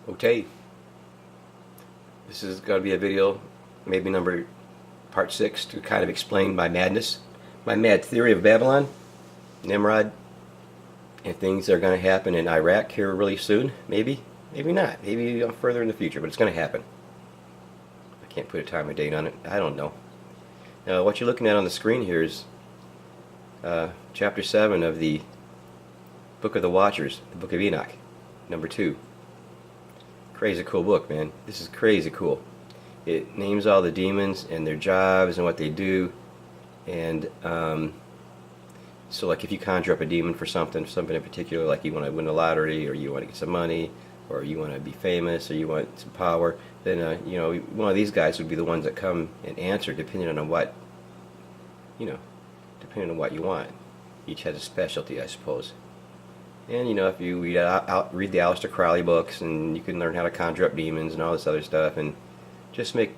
Okay, this is going to be a video, maybe part 6, to kind of explain my madness, my mad theory of Babylon, Nimrod, and things that are going to happen in Iraq here really soon. Maybe not. Maybe further in the future, but it's going to happen. I can't put a time or date on it. I don't know. Now, what you're looking at on the screen here is chapter 7 of the Book of the Watchers, the Book of Enoch, number 2. Crazy cool book, man. This is crazy cool. It names all the demons and their jobs and what they do. And so like if you conjure up a demon for something in particular, like you want to win the lottery, or you want to get some money, or you want to be famous, or you want some power, then one of these guys would be the ones that come and answer, depending on what depending on what you want. Each has a specialty, I suppose. And if you read the Aleister Crowley books, and you can learn how to conjure up demons and all this other stuff, and just make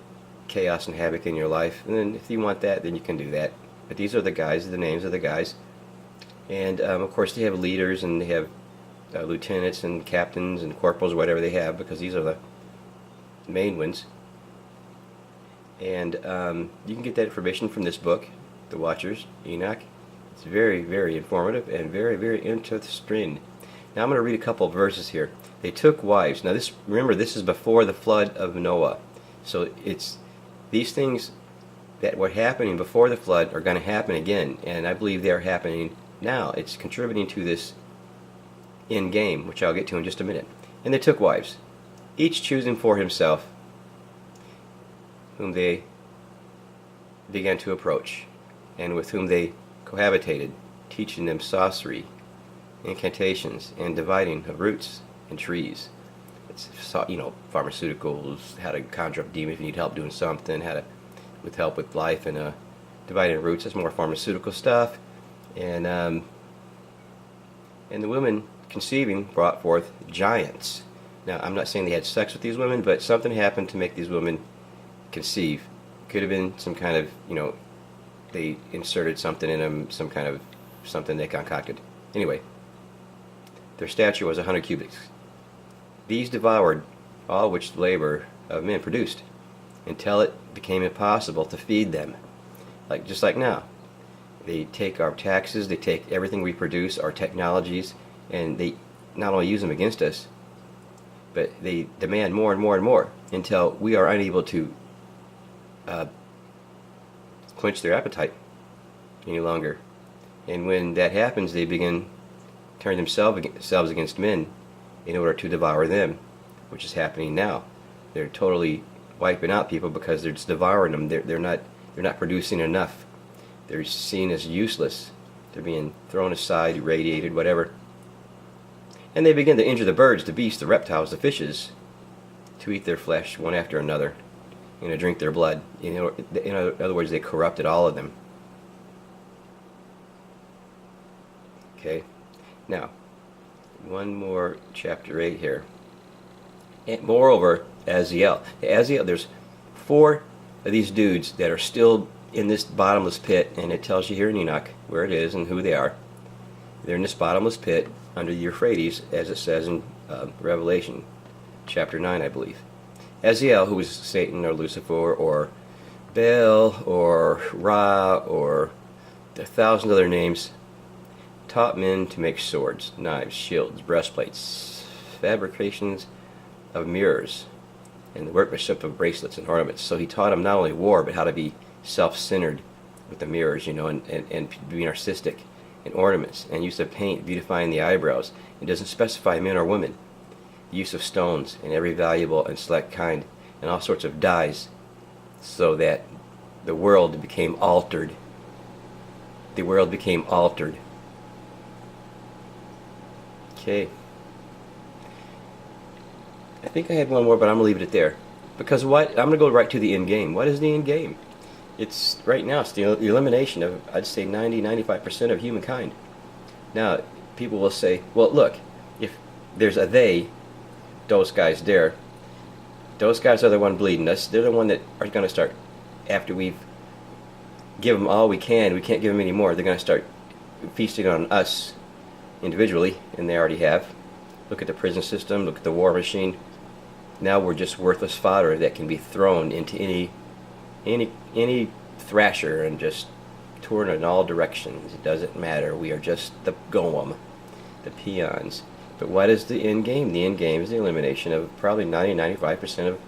chaos and havoc in your life. And then if you want that, then you can do that. But these are the guys, the names of the guys. And of course they have leaders, and they have lieutenants and captains and corporals, whatever they have, because these are the main ones. And you can get that information from this book, The Watchers, Enoch. It's very, very informative and very, very interesting. Now I'm going to read a couple of verses here. They took wives. Now remember, this is before the flood of Noah. So it's these things that were happening before the flood are going to happen again, and I believe they are happening now. It's contributing to this end game, which I'll get to in just a minute. And they took wives, each choosing for himself whom they began to approach, and with whom they cohabitated, teaching them sorcery, incantations, and dividing of roots and trees. It's pharmaceuticals, how to conjure up demons if you need help doing something, with help with life, and dividing roots. That's more pharmaceutical stuff. And the women conceiving brought forth giants. Now I'm not saying they had sex with these women, but something happened to make these women conceive. Could have been some kind of they inserted something in them, some kind of something they concocted. Anyway, their stature was 100 cubits. These devoured all which the labor of men produced, until it became impossible to feed them. Just like now. They take our taxes, they take everything we produce, our technologies, and they not only use them against us, but they demand more and more and more, until we are unable to quench their appetite any longer. And when that happens, they begin turning themselves against men in order to devour them, which is happening now. They're totally wiping out people because they're just devouring them. They're not producing enough. They're seen as useless. They're being thrown aside, irradiated, whatever. And they begin to injure the birds, the beasts, the reptiles, the fishes, to eat their flesh one after another, and to drink their blood. In other words, they corrupted all of them. Okay. Now, one more chapter 8 here. And moreover, Azazel. There's 4 of these dudes that are still in this bottomless pit, and it tells you here in Enoch where it is and who they are. They're in this bottomless pit under the Euphrates, as it says in Revelation chapter 9, I believe. Azazel, who was Satan or Lucifer or Baal or Ra or 1,000 other names, taught men to make swords, knives, shields, breastplates, fabrications of mirrors, and the workmanship of bracelets and ornaments. So he taught them not only war, but how to be self-centered with the mirrors, and being artistic, and ornaments, and use of paint, beautifying the eyebrows. It doesn't specify men or women. Use of stones and every valuable and select kind, and all sorts of dyes, so that the world became altered. The world became altered. Okay. I think I had one more, but I'm going to leave it there. Because I'm going to go right to the end game. What is the end game? Right now, it's the elimination of, I'd say, 90-95% of humankind. Now, people will say, well, look, if there's a they, those guys there, those guys are the one bleeding us. They're the one that are going to start, after we've given them all we can't give them any more. They're going to start feasting on us individually, and they already have. Look at the prison system, look at the war machine. Now we're just worthless fodder that can be thrown into any thrasher and just torn in all directions. It doesn't matter. We are just the goem, the peons. But what is the end game? The end game is the elimination of probably 90-95% of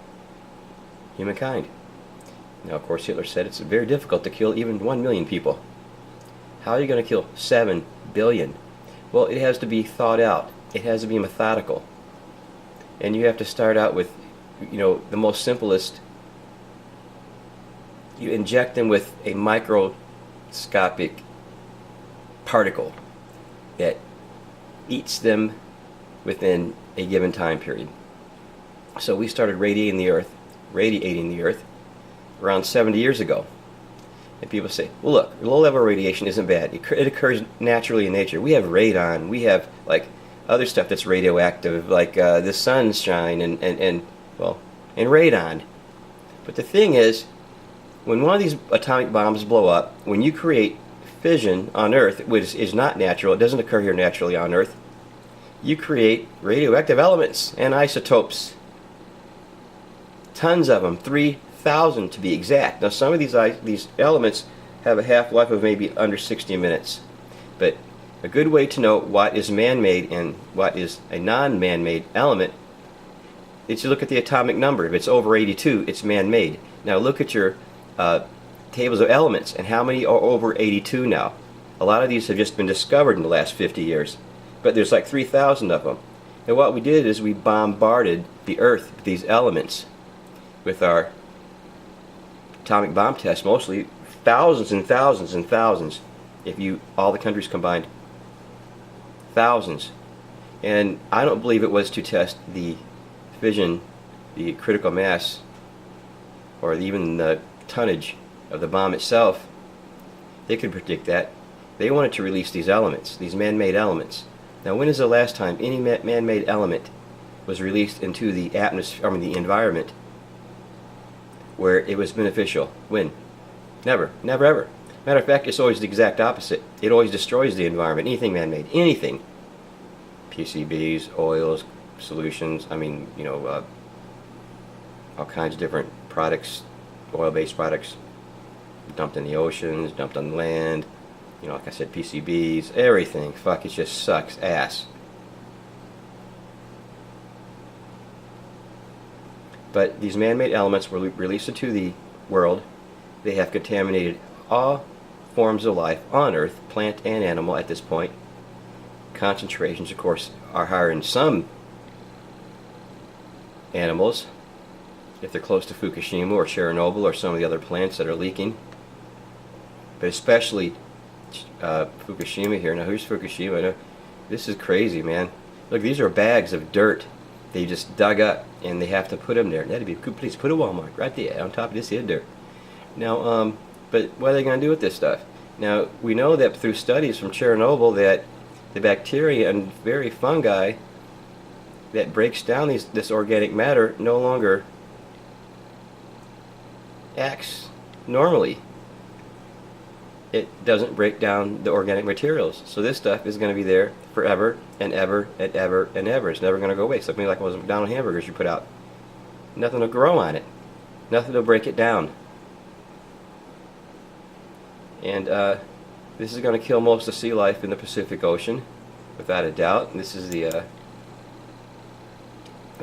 humankind. Now, of course, Hitler said it's very difficult to kill even 1 million people. How are you going to kill 7 billion? Well, it has to be thought out. It has to be methodical. And you have to start out with, the most simplest. You inject them with a microscopic particle that eats them within a given time period. So we started radiating the Earth around 70 years ago. And people say, well, look, low-level radiation isn't bad. It occurs naturally in nature. We have radon. We have, other stuff that's radioactive, like the sunshine and radon. But the thing is, when one of these atomic bombs blow up, when you create fission on Earth, which is not natural, it doesn't occur here naturally on Earth, you create radioactive elements and isotopes. Tons of them, 3,000 to be exact. Now, some of these elements have a half-life of maybe under 60 minutes. But a good way to know what is man-made and what is a non-man-made element is to look at the atomic number. If it's over 82, it's man-made. Now look at your tables of elements, and how many are over 82 now? A lot of these have just been discovered in the last 50 years, but there's like 3,000 of them. And what we did is we bombarded the Earth with these elements with our atomic bomb tests, mostly thousands and thousands and thousands, all the countries combined. Thousands. And I don't believe it was to test the fission, the critical mass, or even the tonnage of the bomb itself. They could predict that. They wanted to release these elements, these man-made elements. Now, when is the last time any man-made element was released into the atmosphere, the environment, where it was beneficial? When? Never. Never ever. Matter of fact, it's always the exact opposite. It always destroys the environment. Anything man-made. Anything. PCBs, oils, solutions, all kinds of different products, oil-based products, dumped in the oceans, dumped on the land, like I said, PCBs, everything. Fuck, it just sucks ass. But these man-made elements were released into the world. They have contaminated all forms of life on Earth, plant and animal at this point. Concentrations, of course, are higher in some animals, if they're close to Fukushima or Chernobyl or some of the other plants that are leaking. But especially Fukushima here. Now, here's Fukushima. Now, this is crazy, man. Look, these are bags of dirt they just dug up, and they have to put them there. That'd be cool. Please put a wall mark right there on top of this here dirt. Now, but what are they going to do with this stuff? Now, we know that through studies from Chernobyl that the bacteria and very fungi that breaks down this organic matter no longer acts normally. It doesn't break down the organic materials. So this stuff is going to be there forever and ever and ever and ever. It's never going to go away. Something like those McDonald's hamburgers you put out. Nothing will grow on it. Nothing will break it down. And this is going to kill most of sea life in the Pacific Ocean, without a doubt. And this is the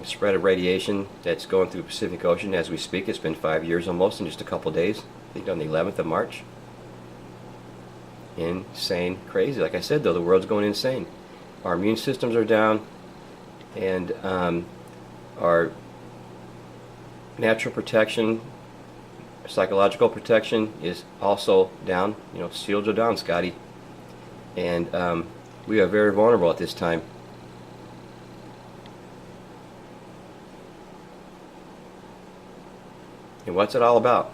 spread of radiation that's going through the Pacific Ocean as we speak. It's been 5 years almost in just a couple days. I think on the 11th of March. Insane, crazy. Like I said, though, the world's going insane. Our immune systems are down, and our natural protection, psychological protection is also down. Shields are down, Scotty. And we are very vulnerable at this time. And what's it all about?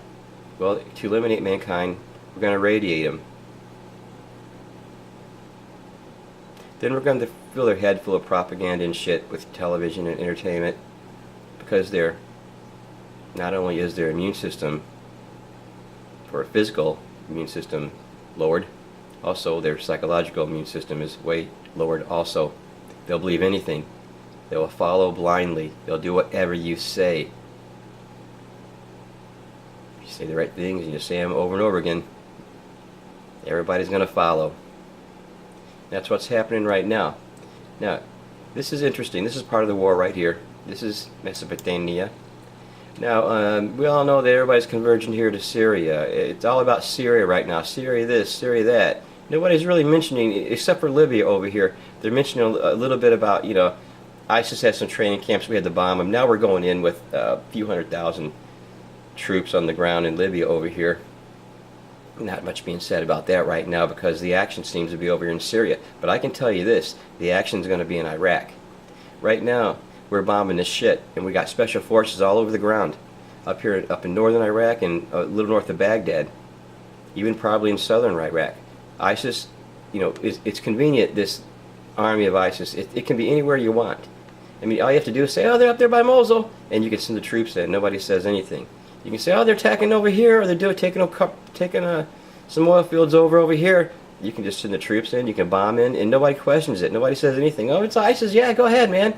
Well, to eliminate mankind, we're going to radiate them. Then we're going to fill their head full of propaganda and shit with television and entertainment, because not only is their immune system, for a physical immune system, lowered, also their psychological immune system is way lowered also. They'll believe anything They will follow blindly. They'll do whatever you say. If you say the right things and you say them over and over again, everybody's going to follow. That's what's happening right now. Now, this is interesting. This is part of the war right here. This is Mesopotamia. Now, we all know that everybody's converging here to Syria. It's all about Syria right now. Syria this, Syria that. Nobody's really mentioning, except for Libya over here, they're mentioning a little bit about, you know, ISIS had some training camps, we had to bomb them. Now we're going in with a few 100,000 troops on the ground in Libya over here. Not much being said about that right now because the action seems to be over here in Syria. But I can tell you this, the action's going to be in Iraq. Right now, we're bombing this shit, and we got special forces all over the ground. Up here, up in northern Iraq and a little north of Baghdad. Even probably in southern Iraq. ISIS, you know, it's convenient, this army of ISIS. It can be anywhere you want. I mean, all you have to do is say, oh, they're up there by Mosul, and you can send the troops in. Nobody says anything. You can say, oh, they're attacking over here, or they're taking some oil fields over here. You can just send the troops in, you can bomb in, and nobody questions it. Nobody says anything. Oh, it's ISIS. Yeah, go ahead, man.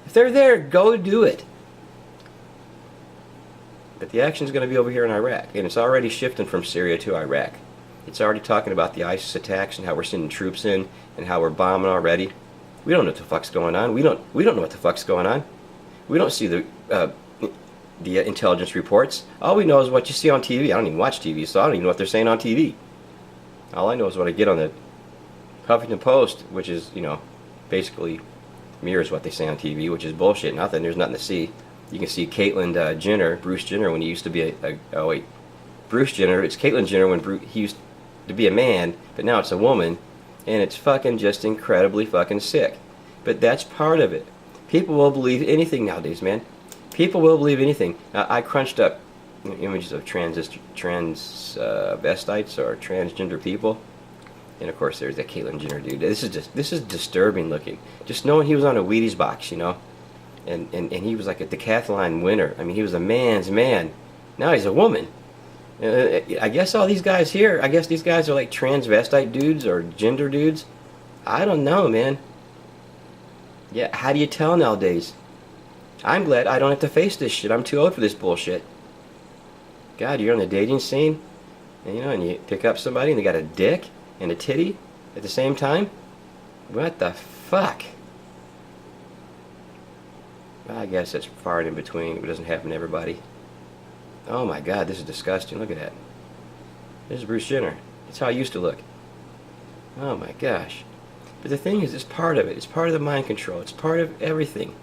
If they're there, go do it. But the action's going to be over here in Iraq, and it's already shifting from Syria to Iraq. It's already talking about the ISIS attacks and how we're sending troops in and how we're bombing already. We don't know what the fuck's going on. We don't know what the fuck's going on. We don't see the intelligence reports. All we know is what you see on TV. I don't even watch TV, so I don't even know what they're saying on TV. All I know is what I get on the Huffington Post, which is, you know, basically mirrors what they say on TV, which is bullshit. Nothing. There's nothing to see. You can see Caitlyn Jenner, Bruce Jenner, when he used to be Bruce Jenner. It's Caitlyn Jenner when he used to be a man, but now it's a woman, and it's fucking just incredibly fucking sick. But that's part of it. People will believe anything nowadays, man. People will believe anything. Now, I crunched up images of transvestites or transgender people, and of course there's that Caitlyn Jenner dude. This is disturbing looking. Just knowing he was on a Wheaties box, you know, and he was like a decathlon winner. I mean, he was a man's man. Now he's a woman. I guess all these guys here, I guess these guys are like transvestite dudes or gender dudes. I don't know, man. Yeah, how do you tell nowadays? I'm glad I don't have to face this shit. I'm too old for this bullshit. God, you're on the dating scene, and, you know, and you pick up somebody and they got a dick and a titty at the same time? What the fuck? Well, I guess it's far and in between. It doesn't happen to everybody. Oh my God, this is disgusting. Look at that. This is Bruce Jenner. That's how I used to look. Oh my gosh. But the thing is, it's part of it. It's part of the mind control. It's part of everything.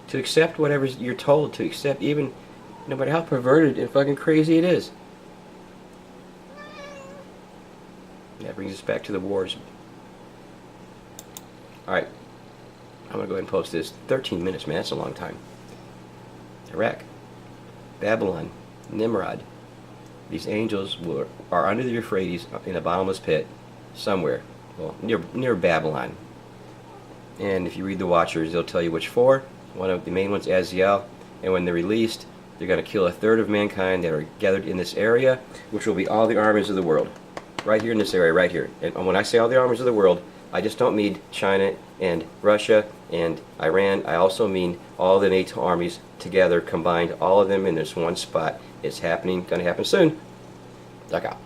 To accept whatever you're told, to accept even, no matter how perverted and fucking crazy it is. That brings us back to the wars. Alright. I'm going to go ahead and post this. 13 minutes, man. That's a long time. Iraq. Babylon, Nimrod. These angels are under the Euphrates in a bottomless pit somewhere, well, near Babylon. And if you read the Watchers, they'll tell you which four. One of the main ones, Aziel, and when they're released, they're going to kill a third of mankind that are gathered in this area, which will be all the armies of the world, right here in this area, right here. And when I say all the armies of the world, I just don't mean China and Russia and Iran. I also mean all the NATO armies together, combined, all of them in this one spot. It's happening, going to happen soon. Duck out.